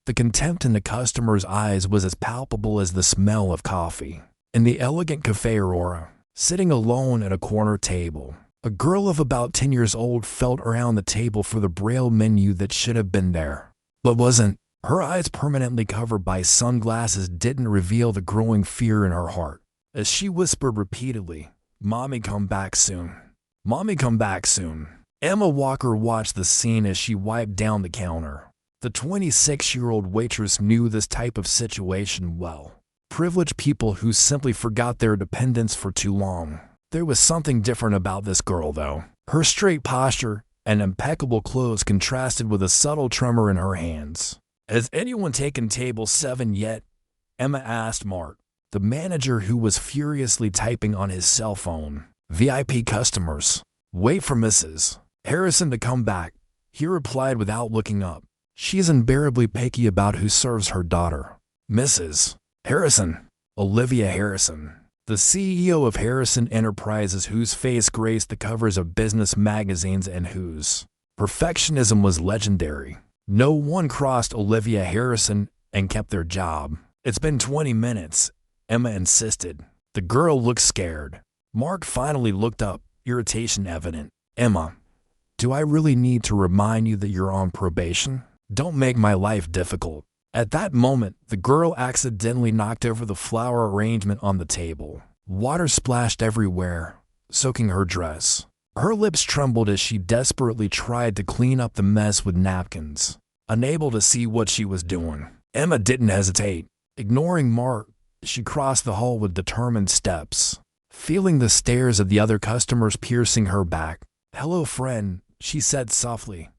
The contempt in the customer's eyes was as palpable as the smell of coffee. In the elegant Café Aurora, sitting alone at a corner table, a girl of about 10 years old felt around the table for the Braille menu that should have been there, but wasn't. Her eyes, permanently covered by sunglasses, didn't reveal the growing fear in her heart. As she whispered repeatedly, "Mommy, come back soon. Mommy, come back soon." Emma Walker watched the scene as she wiped down the counter. The 26-year-old waitress knew this type of situation well. Privileged people who simply forgot their dependents for too long. There was something different about this girl, though. Her straight posture and impeccable clothes contrasted with a subtle tremor in her hands. "Has anyone taken table 7 yet?" Emma asked Mark, the manager, who was furiously typing on his cell phone. "VIP customers. Wait for Mrs. Harrison to come back," he replied without looking up. "She's unbearably picky about who serves her daughter." "Mrs. Harrison." Olivia Harrison, the CEO of Harrison Enterprises, whose face graced the covers of business magazines and whose perfectionism was legendary. No one crossed Olivia Harrison and kept their job. "It's been 20 minutes, Emma insisted. The girl looked scared. Mark finally looked up, irritation evident. "Emma, do I really need to remind you that you're on probation? Don't make my life difficult." At that moment, the girl accidentally knocked over the flower arrangement on the table. Water splashed everywhere, soaking her dress. Her lips trembled as she desperately tried to clean up the mess with napkins. Unable to see what she was doing, Emma didn't hesitate. Ignoring Mark, she crossed the hall with determined steps, feeling the stares of the other customers piercing her back. "Hello, friend," she said softly,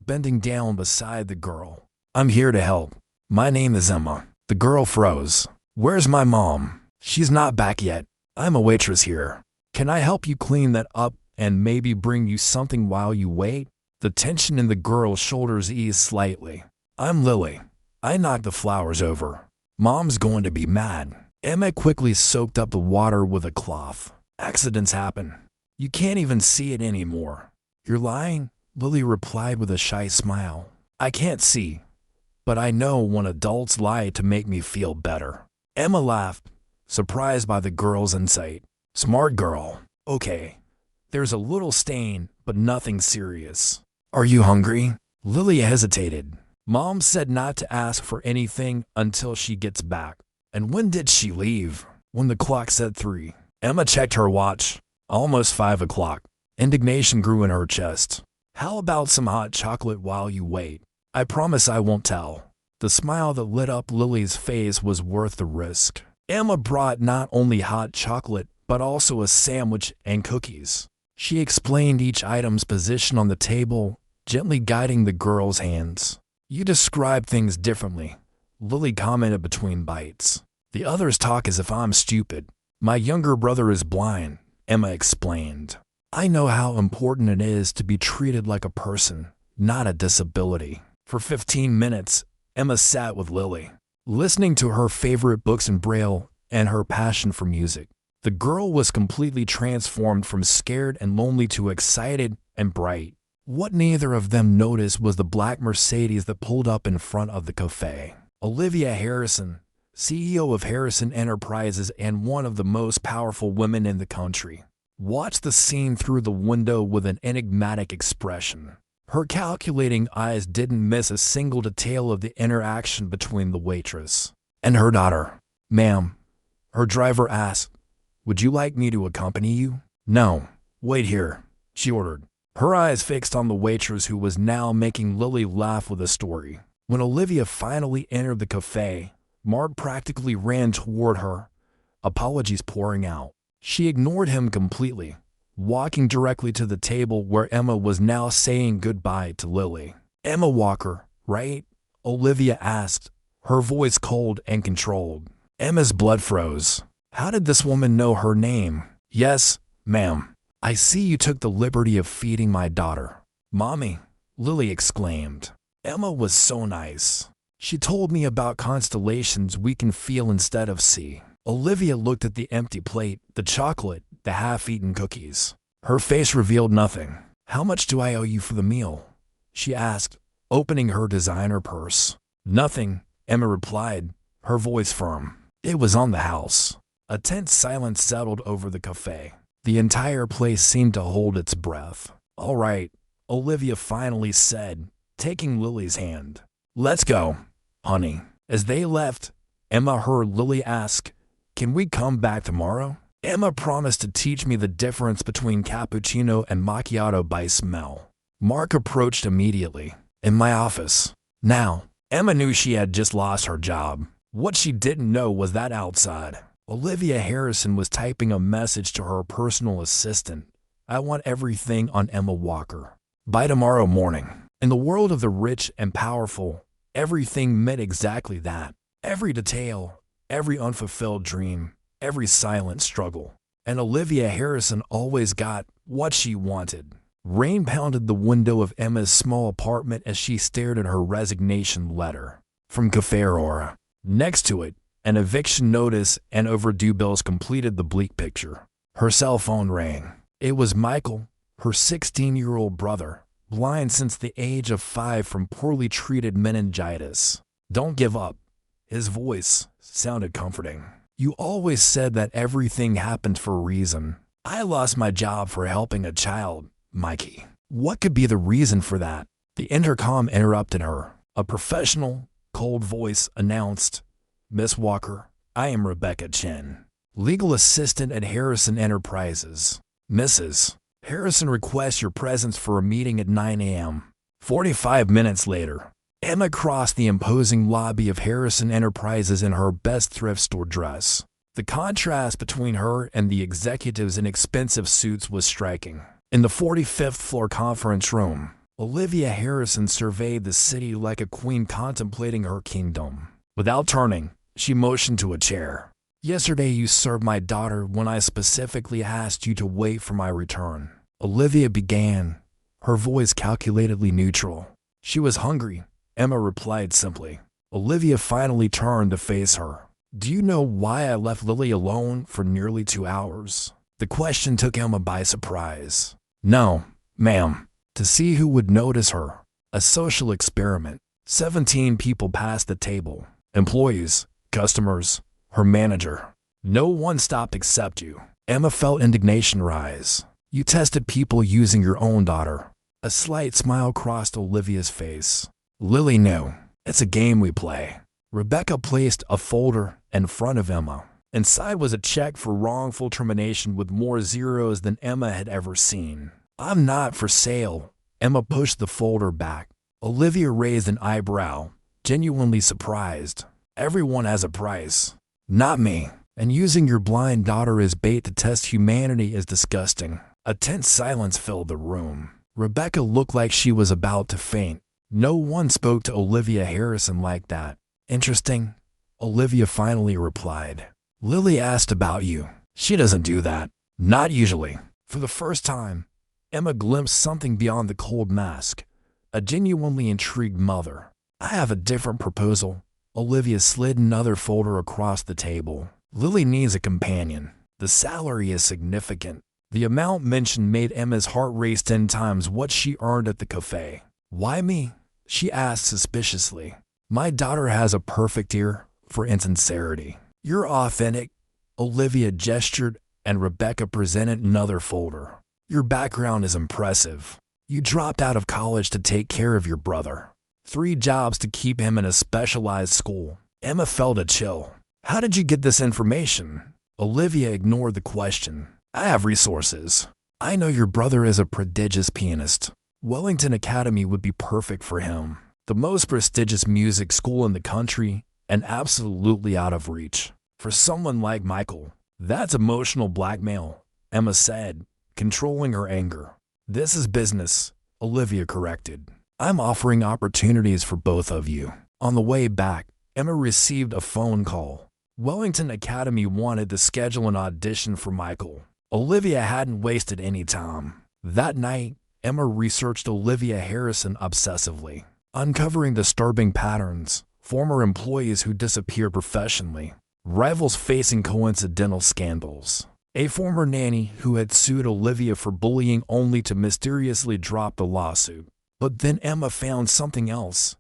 bending down beside the girl. "I'm here to help. My name is Emma." The girl froze. "Where's my mom?" "She's not back yet. I'm a waitress here. Can I help you clean that up and maybe bring you something while you wait?" The tension in the girl's shoulders eased slightly. "I'm Lily. I knocked the flowers over. Mom's going to be mad." Emma quickly soaked up the water with a cloth. "Accidents happen. You can't even see it anymore." "You're lying?" Lily replied with a shy smile. "I can't see, but I know when adults lie to make me feel better." Emma laughed, surprised by the girl's insight. "Smart girl. Okay, there's a little stain, but nothing serious. Are you hungry?" Lily hesitated. "Mom said not to ask for anything until she gets back." "And when did she leave?" "When the clock said 3. Emma checked her watch. "Almost 5 o'clock. Indignation grew in her chest. "How about some hot chocolate while you wait? I promise I won't tell." The smile that lit up Lily's face was worth the risk. Emma brought not only hot chocolate, but also a sandwich and cookies. She explained each item's position on the table, gently guiding the girl's hands. "You describe things differently," Lily commented between bites. "The others talk as if I'm stupid." "My younger brother is blind," Emma explained. "I know how important it is to be treated like a person, not a disability." For 15 minutes, Emma sat with Lily, listening to her favorite books in Braille and her passion for music. The girl was completely transformed from scared and lonely to excited and bright. What neither of them noticed was the black Mercedes that pulled up in front of the cafe. Olivia Harrison, CEO of Harrison Enterprises and one of the most powerful women in the country, watched the scene through the window with an enigmatic expression. Her calculating eyes didn't miss a single detail of the interaction between the waitress and her daughter. "Ma'am," her driver asked, "would you like me to accompany you?" "No, wait here," she ordered, her eyes fixed on the waitress who was now making Lily laugh with a story. When Olivia finally entered the cafe, Mark practically ran toward her, apologies pouring out. She ignored him completely, walking directly to the table where Emma was now saying goodbye to Lily. "Emma Walker, right?" Olivia asked, her voice cold and controlled. Emma's blood froze. How did this woman know her name? "Yes, ma'am. I see you took the liberty of feeding my daughter." "Mommy," Lily exclaimed. "Emma was so nice. She told me about constellations we can feel instead of see." Olivia looked at the empty plate, the chocolate, the half-eaten cookies. Her face revealed nothing. "How much do I owe you for the meal?" she asked, opening her designer purse. Nothing, Emma replied, her voice firm. It was on the house. A tense silence settled over the cafe. The entire place seemed to hold its breath. All right, Olivia finally said, taking Lily's hand. Let's go, honey. As they left, Emma heard Lily ask, can we come back tomorrow? Emma promised to teach me the difference between cappuccino and macchiato by smell. Mark approached immediately. In my office. Now, Emma knew she had just lost her job. What she didn't know was that outside, Olivia Harrison was typing a message to her personal assistant. I want everything on Emma Walker. By tomorrow morning. In the world of the rich and powerful, everything meant exactly that. Every detail, every unfulfilled dream, every silent struggle. And Olivia Harrison always got what she wanted. Rain pounded the window of Emma's small apartment as she stared at her resignation letter. From Cafe Aurora. Next to it, an eviction notice and overdue bills completed the bleak picture. Her cell phone rang. It was Michael, her 16-year-old brother, blind since the age of 5 from poorly treated meningitis. Don't give up. His voice sounded comforting. You always said that everything happened for a reason. I lost my job for helping a child, Mikey. What could be the reason for that? The intercom interrupted her. A professional, cold voice announced, Miss Walker, I am Rebecca Chen, legal assistant at Harrison Enterprises. Mrs. Harrison requests your presence for a meeting at 9 a.m. 45 minutes later, Emma crossed the imposing lobby of Harrison Enterprises in her best thrift store dress. The contrast between her and the executives in expensive suits was striking. In the 45th floor conference room, Olivia Harrison surveyed the city like a queen contemplating her kingdom. Without turning, she motioned to a chair. Yesterday you served my daughter when I specifically asked you to wait for my return. Olivia began, her voice calculatedly neutral. She was hungry, Emma replied simply. Olivia finally turned to face her. Do you know why I left Lily alone for nearly 2 hours? The question took Emma by surprise. No, ma'am. To see who would notice her. A social experiment. 17 people passed the table. Employees, customers, her manager. No one stopped except you. Emma felt indignation rise. You tested people using your own daughter. A slight smile crossed Olivia's face. Lily knew. It's a game we play. Rebecca placed a folder in front of Emma. Inside was a check for wrongful termination with more zeros than Emma had ever seen. I'm not for sale. Emma pushed the folder back. Olivia raised an eyebrow, genuinely surprised. Everyone has a price. Not me. And using your blind daughter as bait to test humanity is disgusting. A tense silence filled the room. Rebecca looked like she was about to faint. No one spoke to Olivia Harrison like that. Interesting, Olivia finally replied. Lily asked about you. She doesn't do that. Not usually. For the first time, Emma glimpsed something beyond the cold mask. A genuinely intrigued mother. I have a different proposal. Olivia slid another folder across the table. Lily needs a companion. The salary is significant. The amount mentioned made Emma's heart race 10 times what she earned at the cafe. Why me? She asked suspiciously. My daughter has a perfect ear for insincerity. You're authentic. Olivia gestured and Rebecca presented another folder. Your background is impressive. You dropped out of college to take care of your brother. 3 jobs to keep him in a specialized school. Emma felt a chill. How did you get this information? Olivia ignored the question. I have resources. I know your brother is a prodigious pianist. Wellington Academy would be perfect for him. The most prestigious music school in the country and absolutely out of reach. For someone like Michael, that's emotional blackmail, Emma said, controlling her anger. This is business, Olivia corrected. I'm offering opportunities for both of you. On the way back, Emma received a phone call. Wellington Academy wanted to schedule an audition for Michael. Olivia hadn't wasted any time. That night, Emma researched Olivia Harrison obsessively, uncovering disturbing patterns, former employees who disappeared professionally, rivals facing coincidental scandals, a former nanny who had sued Olivia for bullying only to mysteriously drop the lawsuit. But then Emma found something else,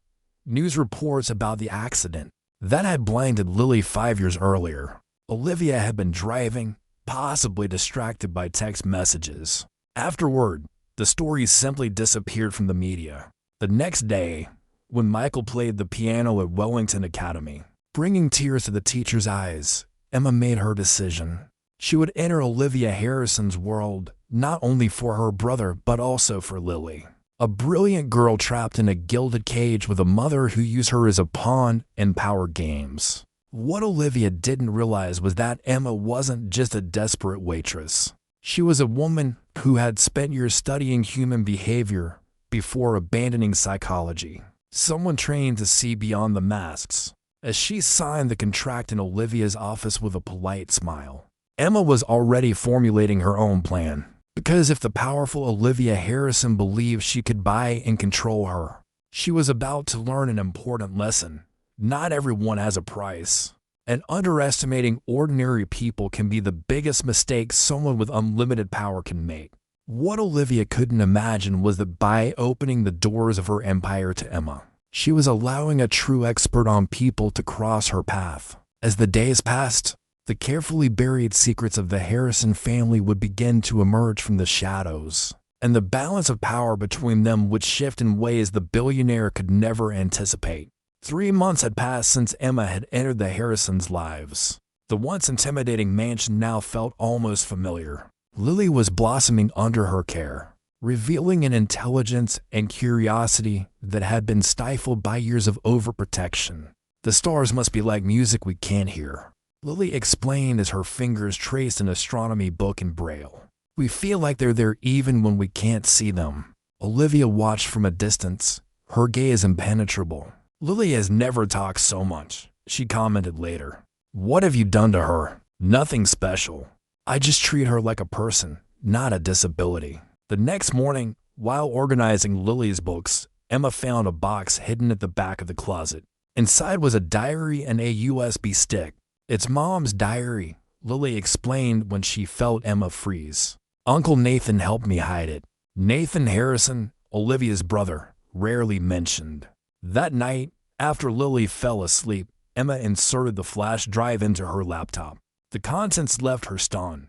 news reports about the accident that had blinded Lily 5 years earlier. Olivia had been driving, possibly distracted by text messages. Afterward, the story simply disappeared from the media. The next day, when Michael played the piano at Wellington Academy, bringing tears to the teacher's eyes, Emma made her decision. She would enter Olivia Harrison's world, not only for her brother but also for Lily, a brilliant girl trapped in a gilded cage with a mother who used her as a pawn in power games. What Olivia didn't realize was that Emma wasn't just a desperate waitress. She was a woman who had spent years studying human behavior before abandoning psychology. Someone trained to see beyond the masks. As she signed the contract in Olivia's office with a polite smile, Emma was already formulating her own plan. Because if the powerful Olivia Harrison believed she could buy and control her, she was about to learn an important lesson. Not everyone has a price, and underestimating ordinary people can be the biggest mistake someone with unlimited power can make. What Olivia couldn't imagine was that by opening the doors of her empire to Emma, she was allowing a true expert on people to cross her path. As the days passed, the carefully buried secrets of the Harrison family would begin to emerge from the shadows, and the balance of power between them would shift in ways the billionaire could never anticipate. 3 months had passed since Emma had entered the Harrisons' lives. The once intimidating mansion now felt almost familiar. Lily was blossoming under her care, revealing an intelligence and curiosity that had been stifled by years of overprotection. "The stars must be like music we can't hear," Lily explained as her fingers traced an astronomy book in Braille. "We feel like they're there even when we can't see them." Olivia watched from a distance, her gaze impenetrable. "Lily has never talked so much," she commented later. "What have you done to her?" "Nothing special. I just treat her like a person, not a disability." The next morning, while organizing Lily's books, Emma found a box hidden at the back of the closet. Inside was a diary and a USB stick. "It's Mom's diary," Lily explained when she felt Emma freeze. "Uncle Nathan helped me hide it." Nathan Harrison, Olivia's brother, rarely mentioned. That night, after Lily fell asleep, Emma inserted the flash drive into her laptop. The contents left her stunned.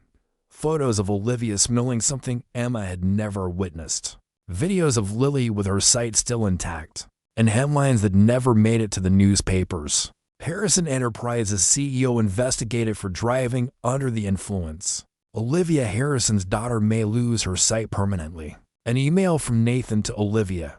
Photos of Olivia smelling something Emma had never witnessed. Videos of Lily with her sight still intact. And headlines that never made it to the newspapers. Harrison Enterprises CEO investigated for driving under the influence. Olivia Harrison's daughter may lose her sight permanently. An email from Nathan to Olivia,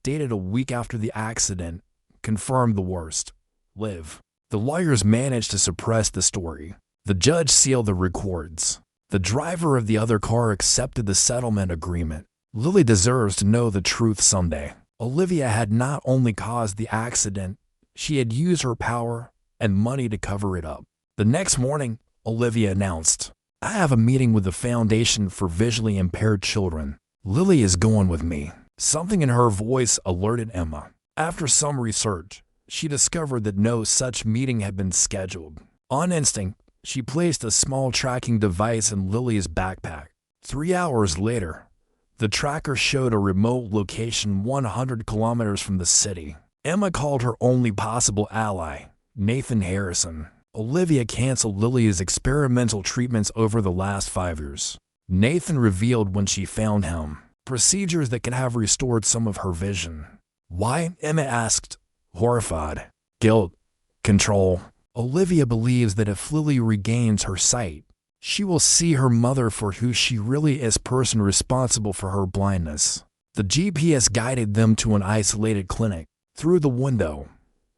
dated a week after the accident, confirmed the worst. Live. The lawyers managed to suppress the story. The judge sealed the records. The driver of the other car accepted the settlement agreement. Lily deserves to know the truth someday. Olivia had not only caused the accident, she had used her power and money to cover it up. The next morning, Olivia announced, "I have a meeting with the Foundation for Visually Impaired Children. Lily is going with me." Something in her voice alerted Emma. After some research, she discovered that no such meeting had been scheduled. On instinct, she placed a small tracking device in Lily's backpack. 3 hours later, the tracker showed a remote location 100 kilometers from the city. Emma called her only possible ally, Nathan Harrison. Olivia canceled Lily's experimental treatments over the last 5 years. Nathan revealed when she found him procedures that could have restored some of her vision. "Why?" Emma asked, horrified. "Guilt. Control." Olivia believes that if Lily regains her sight, she will see her mother for who she really is, person responsible for her blindness. The GPS guided them to an isolated clinic. Through the window,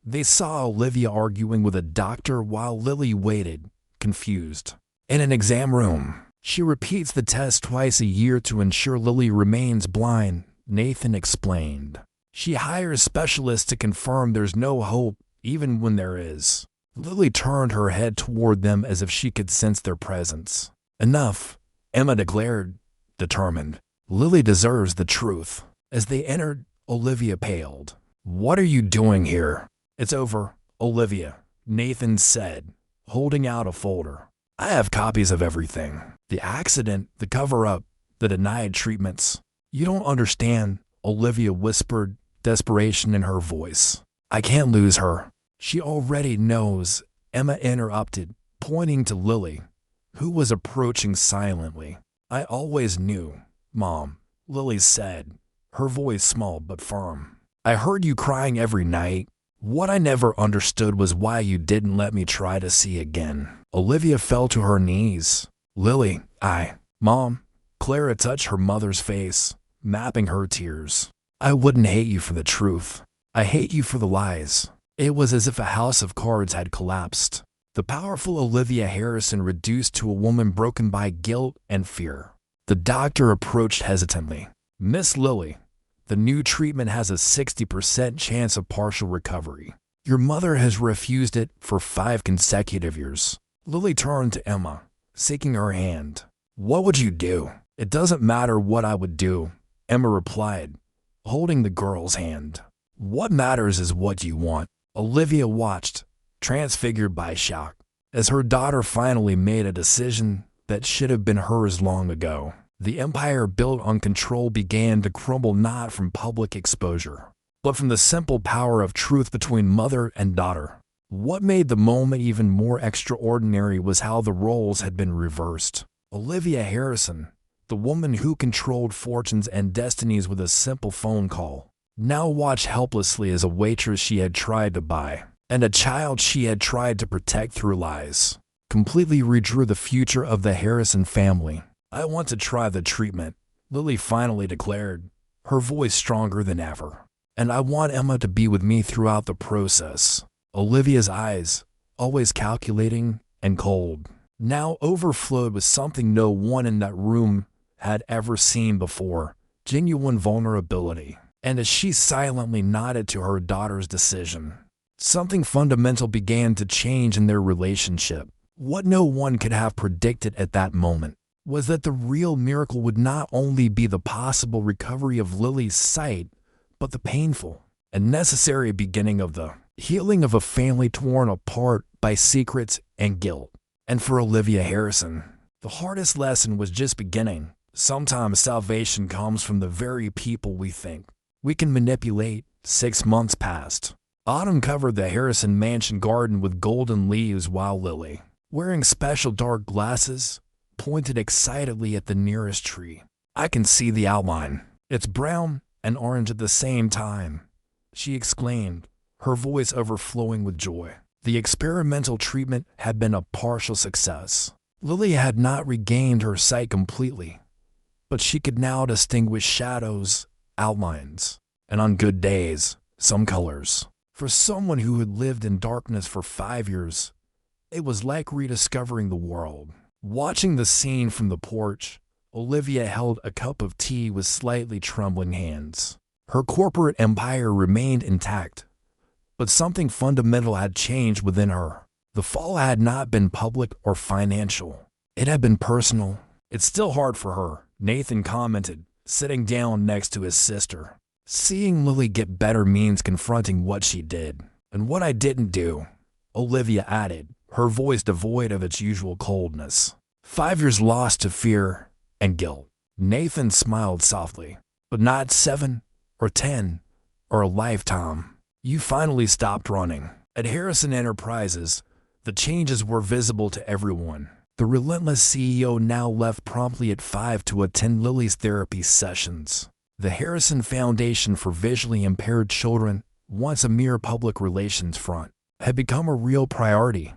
they saw Olivia arguing with a doctor while Lily waited, confused. In an exam room, she repeats the test twice a year to ensure Lily remains blind, Nathan explained. She hires specialists to confirm there's no hope, even when there is. Lily turned her head toward them as if she could sense their presence. "Enough," Emma declared, determined. "Lily deserves the truth." As they entered, Olivia paled. "What are you doing here?" "It's over, Olivia," Nathan said, holding out a folder. "I have copies of everything. The accident, the cover-up, the denied treatments. You don't understand," Olivia whispered, desperation in her voice. I can't lose her. She already knows, Emma interrupted, pointing to Lily, who was approaching silently. I always knew, Mom, Lily said, her voice small but firm. I heard you crying every night. What I never understood was why you didn't let me try to see again. Olivia fell to her knees. Lily, Mom. Clara touched her mother's face, mapping her tears. I wouldn't hate you for the truth. I hate you for the lies. It was as if a house of cards had collapsed. The powerful Olivia Harrison reduced to a woman broken by guilt and fear. The doctor approached hesitantly. Miss Lily, the new treatment has a 60% chance of partial recovery. Your mother has refused it for 5 consecutive years. Lily turned to Emma, seeking her hand. What would you do? It doesn't matter what I would do, Emma replied, holding the girl's hand. What matters is what you want. Olivia watched, transfigured by shock, as her daughter finally made a decision that should have been hers long ago. The empire built on control began to crumble not from public exposure, but from the simple power of truth between mother and daughter. What made the moment even more extraordinary was how the roles had been reversed. Olivia Harrison, the woman who controlled fortunes and destinies with a simple phone call, now watched helplessly as a waitress she had tried to buy, and a child she had tried to protect through lies, completely redrew the future of the Harrison family. I want to try the treatment, Lily finally declared, her voice stronger than ever. And I want Emma to be with me throughout the process. Olivia's eyes, always calculating and cold, now overflowed with something no one in that room had ever seen before, genuine vulnerability. And as she silently nodded to her daughter's decision, something fundamental began to change in their relationship. What no one could have predicted at that moment was that the real miracle would not only be the possible recovery of Lily's sight, but the painful and necessary beginning of the healing of a family torn apart by secrets and guilt. And for Olivia Harrison, the hardest lesson was just beginning. Sometimes salvation comes from the very people we think we can manipulate. 6 months passed. Autumn covered the Harrison mansion garden with golden leaves while Lily, wearing special dark glasses, pointed excitedly at the nearest tree. I can see the outline. It's brown and orange at the same time, she exclaimed, her voice overflowing with joy. The experimental treatment had been a partial success. Lily had not regained her sight completely, but she could now distinguish shadows, outlines, and on good days, some colors. For someone who had lived in darkness for 5 years, it was like rediscovering the world. Watching the scene from the porch, Olivia held a cup of tea with slightly trembling hands. Her corporate empire remained intact, but something fundamental had changed within her. The fall had not been public or financial. It had been personal. It's still hard for her, Nathan commented, sitting down next to his sister. Seeing Lily get better means confronting what she did. And what I didn't do, Olivia added, her voice devoid of its usual coldness. 5 years lost to fear and guilt. Nathan smiled softly. But not 7 or 10 or a lifetime. You finally stopped running. At Harrison Enterprises, the changes were visible to everyone. The relentless CEO now left promptly at 5 to attend Lily's therapy sessions. The Harrison Foundation for Visually Impaired Children, once a mere public relations front, had become a real priority,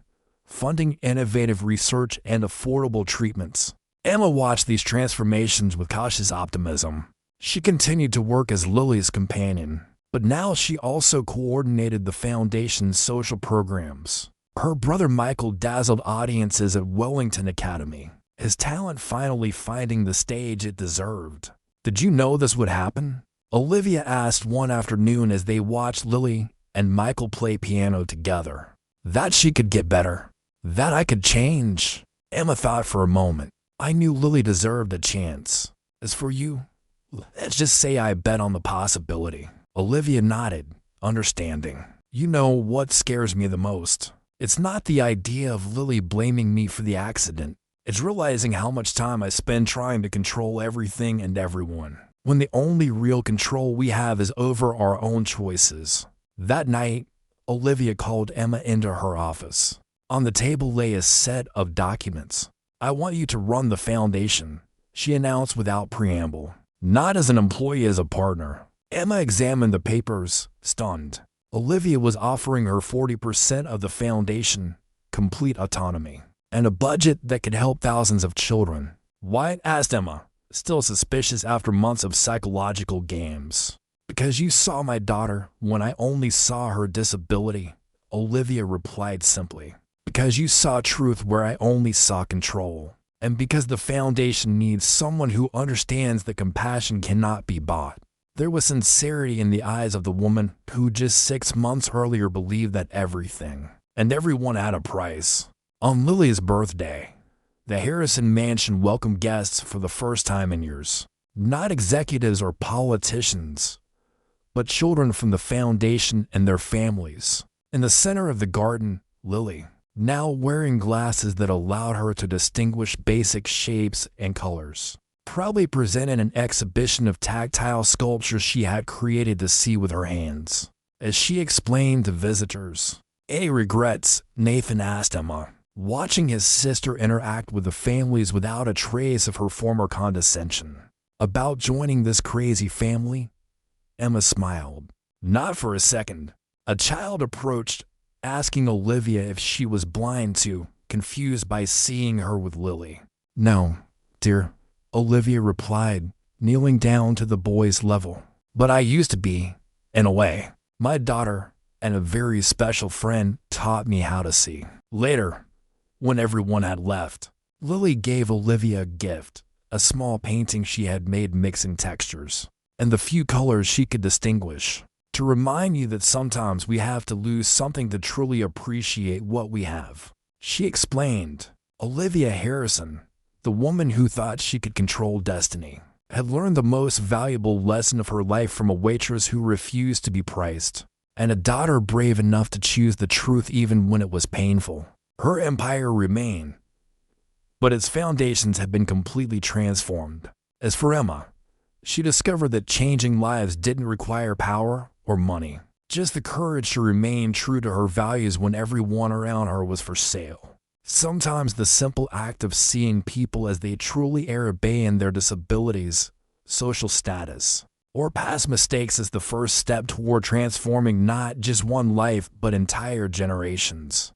funding innovative research and affordable treatments. Emma watched these transformations with cautious optimism. She continued to work as Lily's companion, but now she also coordinated the Foundation's social programs. Her brother Michael dazzled audiences at Wellington Academy, his talent finally finding the stage it deserved. Did you know this would happen? Olivia asked one afternoon as they watched Lily and Michael play piano together. That she could get better. That I could change. Emma thought for a moment. I knew Lily deserved a chance. As for you, let's just say I bet on the possibility. Olivia nodded, understanding. You know what scares me the most? It's not the idea of Lily blaming me for the accident. It's realizing how much time I spend trying to control everything and everyone, when the only real control we have is over our own choices. That night, Olivia called Emma into her office. On the table lay a set of documents. "I want you to run the foundation," she announced without preamble. "Not as an employee, as a partner." Emma examined the papers, stunned. Olivia was offering her 40% of the foundation, complete autonomy, and a budget that could help thousands of children. "Why?" asked Emma, still suspicious after months of psychological games. "Because you saw my daughter when I only saw her disability," Olivia replied simply. "Because you saw truth where I only saw control. And because the foundation needs someone who understands that compassion cannot be bought." There was sincerity in the eyes of the woman who just 6 months earlier believed that everything and everyone had a price. On Lily's birthday, the Harrison mansion welcomed guests for the first time in years. Not executives or politicians, but children from the foundation and their families. In the center of the garden, Lily, now wearing glasses that allowed her to distinguish basic shapes and colors, proudly presented an exhibition of tactile sculptures she had created to see with her hands. As she explained to visitors, "Any regrets?" Nathan asked Emma, watching his sister interact with the families without a trace of her former condescension. "About joining this crazy family?" Emma smiled. "Not for a second." A child approached, asking Olivia if she was blind too, confused by seeing her with Lily. "No, dear," Olivia replied, kneeling down to the boy's level. "But I used to be, in a way. My daughter and a very special friend taught me how to see." Later, when everyone had left, Lily gave Olivia a gift, a small painting she had made mixing textures and the few colors she could distinguish, to remind you that sometimes we have to lose something to truly appreciate what we have. She explained, Olivia Harrison, the woman who thought she could control destiny, had learned the most valuable lesson of her life from a waitress who refused to be priced, and a daughter brave enough to choose the truth even when it was painful. Her empire remained, but its foundations had been completely transformed. As for Emma, she discovered that changing lives didn't require power or money, just the courage to remain true to her values when everyone around her was for sale. Sometimes the simple act of seeing people as they truly are, obeying their disabilities, social status, or past mistakes, is the first step toward transforming not just one life but entire generations.